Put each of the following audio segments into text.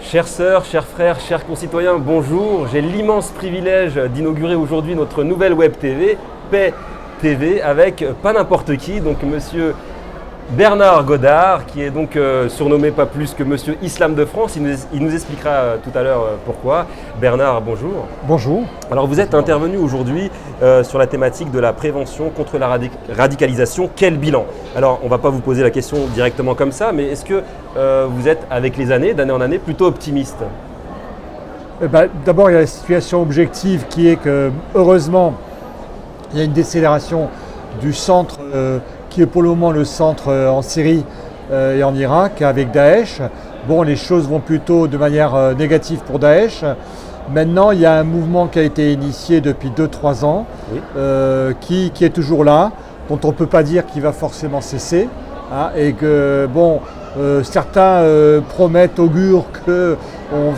Chères sœurs, chers frères, chers concitoyens, bonjour. J'ai l'immense privilège d'inaugurer aujourd'hui notre nouvelle web TV, Paix TV, avec pas n'importe qui, donc monsieur Bernard Godard, qui est donc surnommé pas plus que monsieur Islam de France. Il nous expliquera tout à l'heure pourquoi. Bernard, bonjour. Bonjour. Alors vous êtes intervenu aujourd'hui sur la thématique de la prévention contre la radicalisation. Quel bilan? Alors on ne va pas vous poser la question directement comme ça, mais est-ce que vous êtes avec les années, d'année en année, plutôt optimiste? D'abord, il y a la situation objective qui est que, heureusement, il y a une décélération du centre qui est pour le moment le centre en Syrie et en Irak avec Daesh. Bon, les choses vont plutôt de manière négative pour Daesh. Maintenant, il y a un mouvement qui a été initié depuis 2-3 ans, oui. Qui est toujours là, dont on ne peut pas dire qu'il va forcément cesser. Hein, et que, bon, certains promettent, augurent que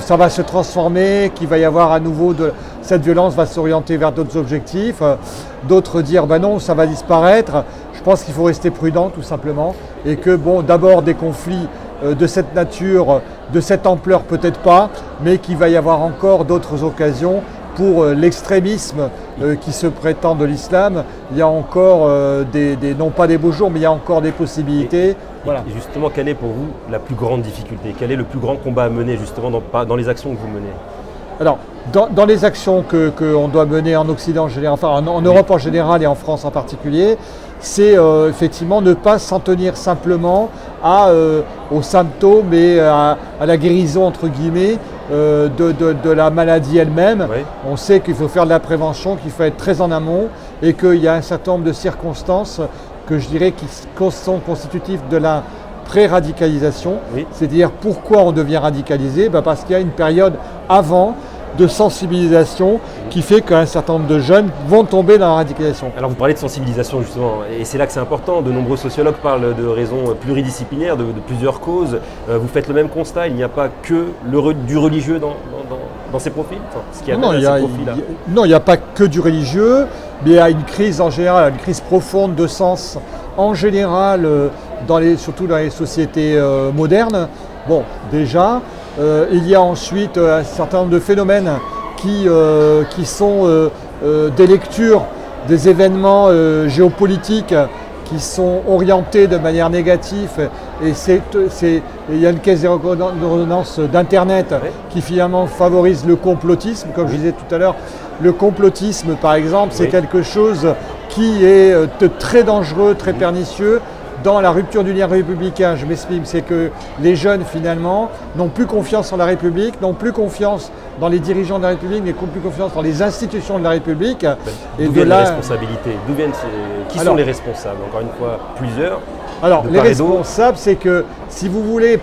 ça va se transformer, qu'il va y avoir à nouveau cette violence va s'orienter vers d'autres objectifs. D'autres dire, non, ça va disparaître. Je pense qu'il faut rester prudent tout simplement et que bon, d'abord des conflits de cette nature, de cette ampleur peut-être pas, mais qu'il va y avoir encore d'autres occasions pour l'extrémisme qui se prétend de l'islam. Il y a encore non pas des beaux jours, mais il y a encore des possibilités. Voilà. Et justement, quelle est pour vous la plus grande difficulté? Quel est le plus grand combat à mener justement dans les actions que vous menez? Alors, dans les actions qu'on doit mener en Occident en général, enfin en Europe en général et en France en particulier, c'est effectivement ne pas s'en tenir simplement aux symptômes et à la guérison entre guillemets de la maladie elle-même. Oui. On sait qu'il faut faire de la prévention, qu'il faut être très en amont et qu'il y a un certain nombre de circonstances que je dirais qui sont constitutives de la pré-radicalisation. Oui. C'est-à-dire pourquoi on devient radicalisé? Parce qu'il y a une période avant de sensibilisation qui fait qu'un certain nombre de jeunes vont tomber dans la radicalisation. Alors vous parlez de sensibilisation justement, et c'est là que c'est important. De nombreux sociologues parlent de raisons pluridisciplinaires, de plusieurs causes. Vous faites le même constat, il n'y a pas que du religieux dans ces profils, Non, il n'y a pas que du religieux, mais il y a une crise en général, une crise profonde de sens en général, surtout dans les sociétés modernes. Bon, déjà, il y a ensuite un certain nombre de phénomènes qui sont des lectures des événements géopolitiques qui sont orientés de manière négative. Et il y a une caisse de résonance d'Internet oui. qui finalement favorise le complotisme. Comme oui. je disais tout à l'heure, le complotisme, par exemple, c'est oui. quelque chose qui est très dangereux, très pernicieux. Dans la rupture du lien républicain, je m'explique, c'est que les jeunes finalement n'ont plus confiance en la République, n'ont plus confiance dans les dirigeants de la République, n'ont plus confiance dans les institutions de la République. D'où viennent les responsabilités? Qui sont les responsables? Encore une fois, plusieurs. Alors, les responsables, c'est que, si vous voulez,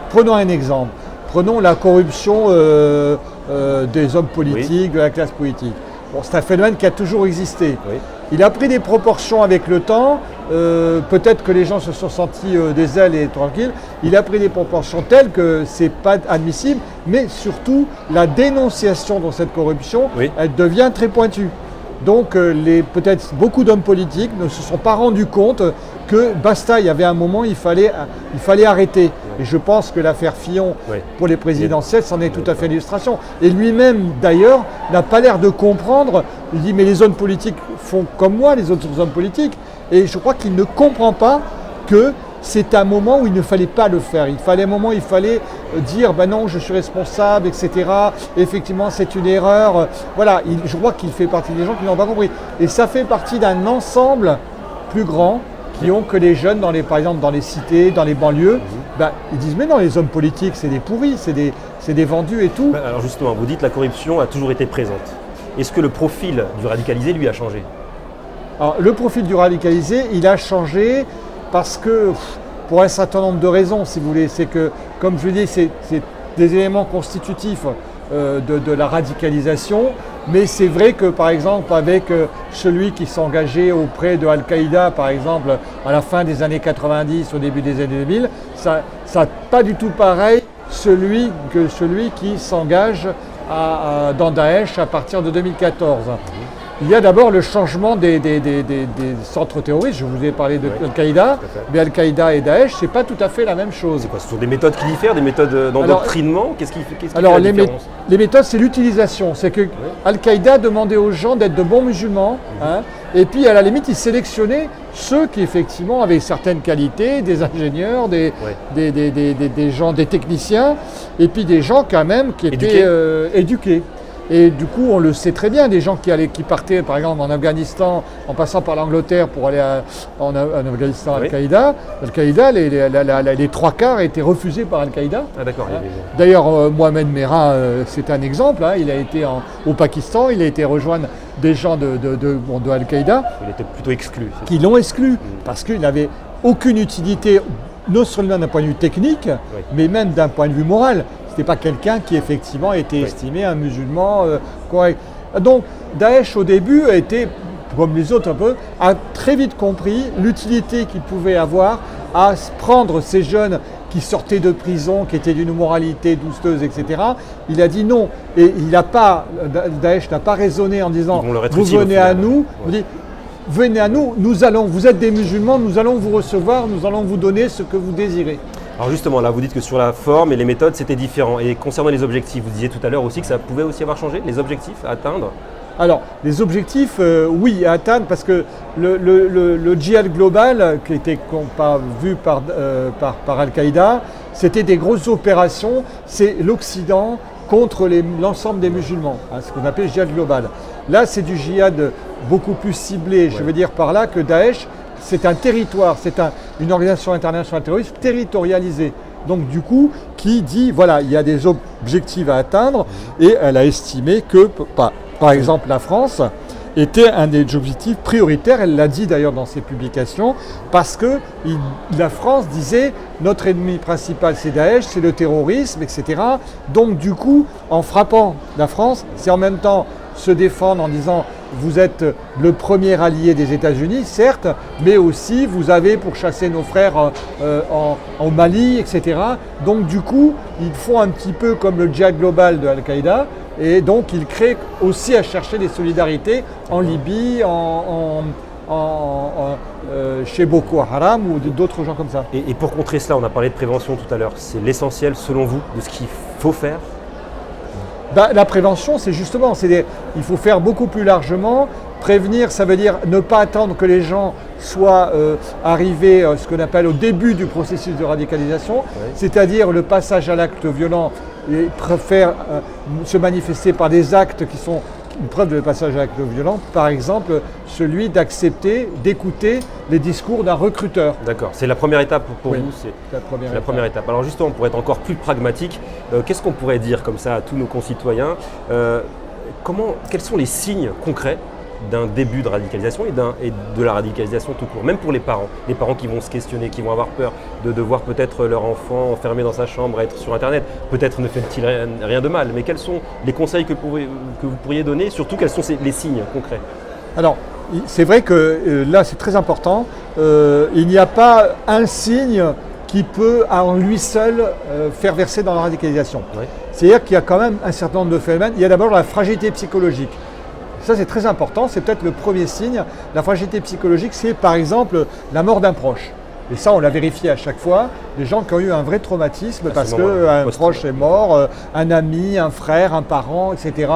prenons un exemple. Prenons la corruption des hommes politiques, oui. de la classe politique. Bon, c'est un phénomène qui a toujours existé. Oui. Il a pris des proportions avec le temps, peut-être que les gens se sont sentis des ailes et tranquilles. Il a pris des proportions telles que ce n'est pas admissible, mais surtout la dénonciation de cette corruption, oui. elle devient très pointue. Donc peut-être beaucoup d'hommes politiques ne se sont pas rendus compte que basta, il y avait un moment, il fallait arrêter. Et je pense que l'affaire Fillon oui. pour les présidentielles, c'en est tout à fait l'illustration. Et lui-même, d'ailleurs, n'a pas l'air de comprendre. Il dit, mais les hommes politiques font comme moi, les autres hommes politiques. Et je crois qu'il ne comprend pas que c'est un moment où il ne fallait pas le faire. Il fallait un moment où il fallait dire, non, je suis responsable, etc. Effectivement, c'est une erreur. Voilà, je crois qu'il fait partie des gens qui n'ont pas compris. Et ça fait partie d'un ensemble plus grand qui ont que les jeunes, par exemple dans les cités, dans les banlieues, ils disent mais non, les hommes politiques c'est des pourris, c'est des vendus et tout. Alors justement, vous dites que la corruption a toujours été présente. Est-ce que le profil du radicalisé lui a changé? Alors le profil du radicalisé, il a changé parce que, pour un certain nombre de raisons si vous voulez, c'est que, comme je vous dis, c'est des éléments constitutifs de la radicalisation. Mais c'est vrai que, par exemple, avec celui qui s'engageait auprès de Al-Qaïda, par exemple, à la fin des années 90, au début des années 2000, ça n'est pas du tout pareil que celui qui s'engage dans Daesh à partir de 2014. Il y a d'abord le changement des centres terroristes. Je vous ai parlé de Al-Qaïda, mais Al-Qaïda et Daesh, ce n'est pas tout à fait la même chose. C'est quoi? Ce sont des méthodes qui diffèrent, des méthodes d'endoctrinement? Qu'est-ce qui fait la différence? Les méthodes, c'est l'utilisation. C'est que Al-Qaïda demandait aux gens d'être de bons musulmans, et puis à la limite, il sélectionnait ceux qui effectivement avaient certaines qualités, des ingénieurs, des gens, des techniciens, et puis des gens quand même qui étaient éduqués. Et du coup, on le sait très bien, des gens qui partaient par exemple en Afghanistan en passant par l'Angleterre pour aller en Afghanistan, Al-Qaïda. Al-Qaïda, les trois quarts étaient refusés par Al-Qaïda. Ah d'accord. D'ailleurs, Mohamed Merah, c'est un exemple. Il a été au Pakistan, il a été rejoindre des gens de Al-Qaïda. Il était plutôt exclu. Qui l'ont exclu parce qu'il n'avait aucune utilité, non seulement d'un point de vue technique, mais même d'un point de vue moral. Ce n'était pas quelqu'un qui effectivement était estimé un musulman correct. Donc Daesh au début a été, comme les autres un peu, a très vite compris l'utilité qu'il pouvait avoir à prendre ces jeunes qui sortaient de prison, qui étaient d'une moralité douceuse, etc. Il a dit non. Et Daesh n'a pas raisonné en disant vous venez à nous, vous dites venez à nous, vous êtes des musulmans, nous allons vous recevoir, nous allons vous donner ce que vous désirez. Alors justement, là, vous dites que sur la forme et les méthodes, c'était différent. Et concernant les objectifs, vous disiez tout à l'heure aussi que ça pouvait aussi avoir changé, les objectifs à atteindre? Alors, les objectifs, oui, à atteindre, parce que le djihad global, qui était vu par Al-Qaïda, c'était des grosses opérations, c'est l'Occident contre l'ensemble des musulmans, ce qu'on appelle le djihad global. Là, c'est du djihad beaucoup plus ciblé, je veux dire par là que Daesh, c'est un territoire, c'est une organisation internationale terroriste territorialisée. Donc du coup, qui dit, voilà, il y a des objectifs à atteindre, et elle a estimé que, par exemple, la France était un des objectifs prioritaires, elle l'a dit d'ailleurs dans ses publications, parce que la France disait, notre ennemi principal c'est Daesh, c'est le terrorisme, etc. Donc du coup, en frappant la France, c'est en même temps se défendre en disant vous êtes le premier allié des États-Unis, certes, mais aussi vous avez pour chasser nos frères en Mali, etc. Donc du coup, ils font un petit peu comme le djihad global de Al-Qaïda, et donc ils créent aussi à chercher des solidarités en Libye, chez Boko Haram ou d'autres gens comme ça. Et pour contrer cela, on a parlé de prévention tout à l'heure, c'est l'essentiel selon vous de ce qu'il faut faire? La prévention, c'est justement, il faut faire beaucoup plus largement. Prévenir, ça veut dire ne pas attendre que les gens soient arrivés, ce qu'on appelle au début du processus de radicalisation, c'est-à-dire le passage à l'acte violent, et préfère se manifester par des actes qui sont une preuve de passage à l'acte violent, par exemple celui d'accepter, d'écouter les discours d'un recruteur. D'accord, c'est la première étape pour vous, c'est la première étape. Alors justement, pour être encore plus pragmatique, qu'est-ce qu'on pourrait dire comme ça à tous nos concitoyens? Quels sont les signes concrets d'un début de radicalisation et de la radicalisation tout court, même pour les parents qui vont se questionner, qui vont avoir peur de voir peut-être leur enfant enfermé dans sa chambre, être sur Internet, peut-être ne fait-il rien de mal, mais quels sont les conseils que vous pourriez donner, surtout quels sont les signes concrets? Alors, c'est vrai que là c'est très important, il n'y a pas un signe qui peut en lui seul faire verser dans la radicalisation. C'est-à-dire qu'il y a quand même un certain nombre de phénomènes. Il y a d'abord la fragilité psychologique. Ça, c'est très important, c'est peut-être le premier signe. La fragilité psychologique, c'est par exemple la mort d'un proche. Et ça, on l'a vérifié à chaque fois. Des gens qui ont eu un vrai traumatisme parce qu'un proche est mort, un ami, un frère, un parent, etc.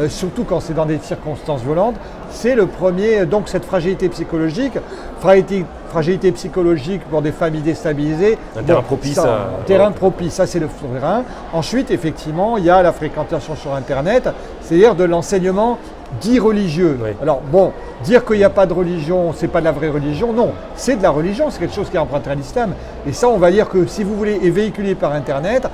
Surtout quand c'est dans des circonstances violentes. C'est le premier, donc cette fragilité psychologique. Fragilité psychologique pour des familles déstabilisées. Un terrain propice. Terrain propice, ça c'est le terrain. Ensuite, effectivement, il y a la fréquentation sur Internet, c'est-à-dire de l'enseignement dit religieux. Alors bon, dire qu'il n'y a pas de religion, c'est pas de la vraie religion, non, c'est de la religion, c'est quelque chose qui est emprunté à l'islam. Et ça, on va dire que si vous voulez, est véhiculé par Internet,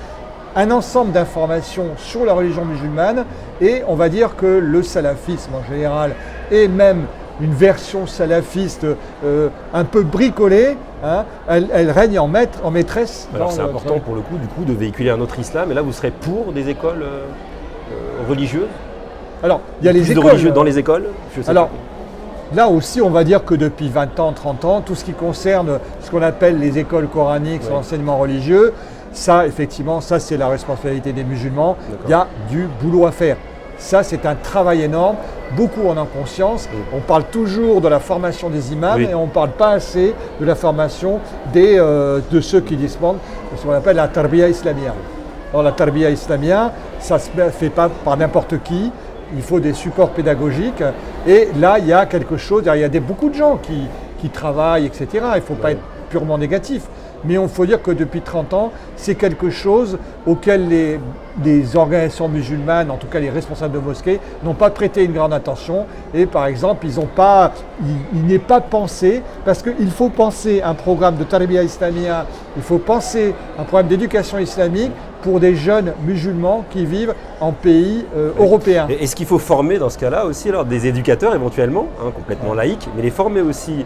un ensemble d'informations sur la religion musulmane, et on va dire que le salafisme en général, et même une version salafiste un peu bricolée, elle règne en maîtresse. Alors c'est important pour le coup, du coup, de véhiculer un autre islam, et là vous serez pour des écoles religieuses? Alors, il y a les écoles. Religieux dans les écoles? Alors, là aussi, on va dire que depuis 20 ans, 30 ans, tout ce qui concerne ce qu'on appelle les écoles coraniques, l'enseignement religieux, ça, effectivement, ça c'est la responsabilité des musulmans. Il y a du boulot à faire. Ça, c'est un travail énorme. beaucoup en ont conscience. On parle toujours de la formation des imams et on ne parle pas assez de la formation de ceux qui dispensent ce qu'on appelle la tarbiya islamia. Alors la tarbiya islamia, ça ne se fait pas par n'importe qui. Il faut des supports pédagogiques et là il y a quelque chose, il y a beaucoup de gens qui travaillent, etc. Il ne faut pas être purement négatif. Mais il faut dire que depuis 30 ans, c'est quelque chose auquel les organisations musulmanes, en tout cas les responsables de mosquées, n'ont pas prêté une grande attention. Et par exemple, il n'est pas pensé, parce qu'il faut penser un programme de tarbiya islamia, il faut penser un programme d'éducation islamique pour des jeunes musulmans qui vivent en pays européens. Est-ce qu'il faut former dans ce cas-là aussi alors, des éducateurs éventuellement, complètement laïcs, mais les former aussi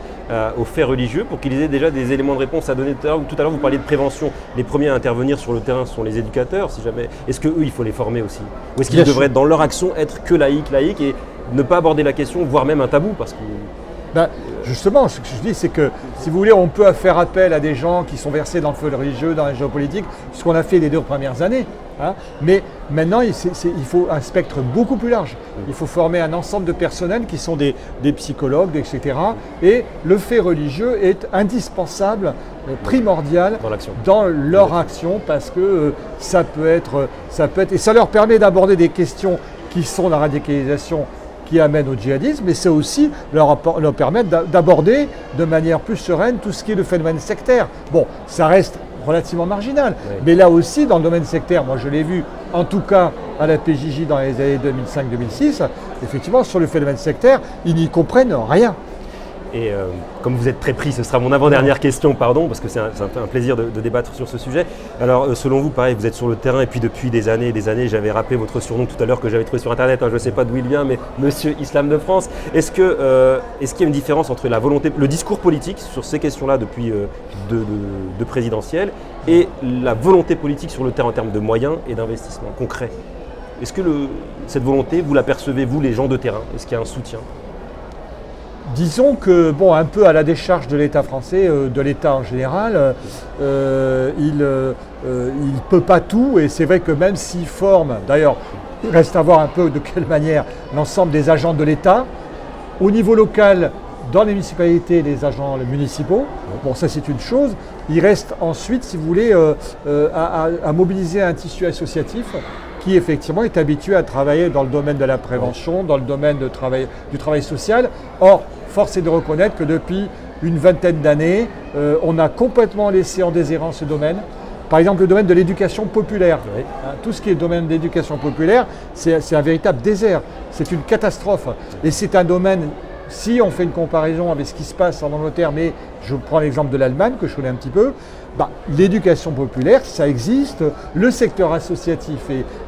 aux faits religieux pour qu'ils aient déjà des éléments de réponse à donner? Tout à l'heure, vous parliez de prévention. Les premiers à intervenir sur le terrain sont les éducateurs, si jamais. Est-ce qu'eux, il faut les former aussi? Ou est-ce qu'ils devraient, dans leur action, être que laïcs et ne pas aborder la question, voire même un tabou parce que... Justement, ce que je dis, c'est que, si vous voulez, on peut faire appel à des gens qui sont versés dans le feu religieux, dans la géopolitique, ce qu'on a fait les 2 premières années. Mais maintenant, il faut un spectre beaucoup plus large. Il faut former un ensemble de personnels qui sont des psychologues, etc. Et le fait religieux est indispensable, primordial dans leur action parce que ça peut être, et ça leur permet d'aborder des questions qui sont la radicalisation qui amène au djihadisme, mais c'est aussi leur permettre d'aborder de manière plus sereine tout ce qui est le phénomène sectaire. Bon, ça reste relativement marginal, mais là aussi, dans le domaine sectaire, moi je l'ai vu, en tout cas à la PJJ dans les années 2005-2006, effectivement, sur le phénomène sectaire, ils n'y comprennent rien. Et comme vous êtes très pris, ce sera mon avant-dernière question, pardon, parce que c'est un plaisir de débattre sur ce sujet. Alors, selon vous, pareil, vous êtes sur le terrain et puis depuis des années, j'avais rappelé votre surnom tout à l'heure que j'avais trouvé sur Internet, je ne sais pas d'où il vient, mais Monsieur Islam de France. Est-ce qu'il y a une différence entre la volonté, le discours politique sur ces questions-là depuis de présidentielles et la volonté politique sur le terrain en termes de moyens et d'investissement concret? Est-ce que cette volonté, vous la percevez, vous, les gens de terrain? Est-ce qu'il y a un soutien? Disons que, un peu à la décharge de l'État français, de l'État en général, il ne peut pas tout, et c'est vrai que même s'il forme, d'ailleurs, il reste à voir un peu de quelle manière l'ensemble des agents de l'État, au niveau local, dans les municipalités, les agents municipaux, ça c'est une chose, il reste ensuite, si vous voulez, à mobiliser un tissu associatif qui effectivement est habitué à travailler dans le domaine de la prévention, dans le domaine du travail social. Or, force est de reconnaître que depuis une vingtaine d'années, on a complètement laissé en déshérence ce domaine. Par exemple, le domaine de l'éducation populaire. Tout ce qui est domaine d'éducation populaire, c'est un véritable désert. C'est une catastrophe. Et c'est un domaine, si on fait une comparaison avec ce qui se passe en Angleterre, mais je prends l'exemple de l'Allemagne, que je connais un petit peu, l'éducation populaire, ça existe, le secteur associatif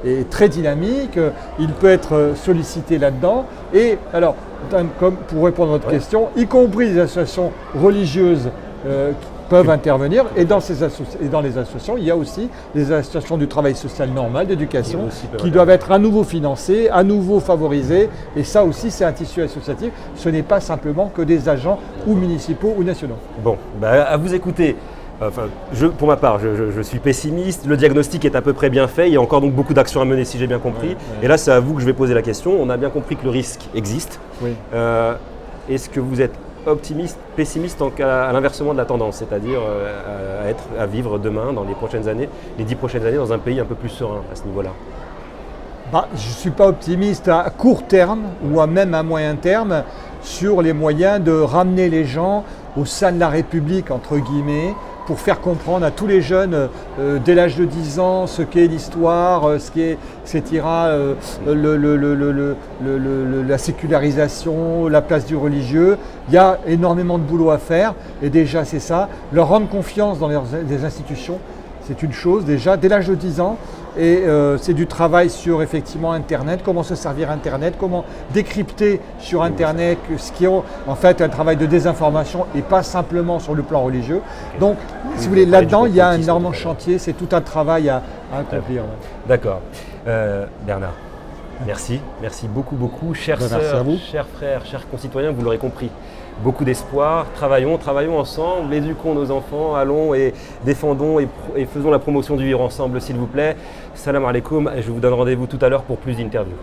est très dynamique, il peut être sollicité là-dedans. Et alors, comme pour répondre à votre question, y compris les associations religieuses qui peuvent intervenir, et dans les associations, il y a aussi des associations du travail social normal, d'éducation, qui doivent être à nouveau financées, à nouveau favorisées, et ça aussi c'est un tissu associatif, ce n'est pas simplement que des agents ou municipaux ou nationaux. Bon, à vous écouter, pour ma part, je suis pessimiste, le diagnostic est à peu près bien fait, il y a encore donc beaucoup d'actions à mener si j'ai bien compris, et là c'est à vous que je vais poser la question, on a bien compris que le risque existe. Est-ce que vous êtes optimiste, pessimiste à l'inversement de la tendance, c'est-à-dire à vivre demain, dans les prochaines années, les 10 prochaines années, dans un pays un peu plus serein à ce niveau-là? Je ne suis pas optimiste à court terme ou même à moyen terme sur les moyens de ramener les gens au sein de la République, entre guillemets, pour faire comprendre à tous les jeunes dès l'âge de 10 ans ce qu'est l'histoire, ce qu'est, etc., la sécularisation, la place du religieux. Il y a énormément de boulot à faire et déjà c'est ça. Leur rendre confiance dans les institutions, c'est une chose déjà, dès l'âge de 10 ans. Et c'est du travail sur effectivement Internet, comment se servir Internet, comment décrypter sur Internet ce qui est en fait un travail de désinformation et pas simplement sur le plan religieux. Donc, si vous voulez, là-dedans, il y a un énorme chantier, c'est tout un travail à accomplir. D'accord. Bernard, merci beaucoup. Chères sœurs, chers frères, chers concitoyens, vous l'aurez compris. Beaucoup d'espoir, travaillons ensemble, éduquons nos enfants, allons et défendons et faisons la promotion du vivre ensemble s'il vous plaît. Salam alaikum, et je vous donne rendez-vous tout à l'heure pour plus d'interviews.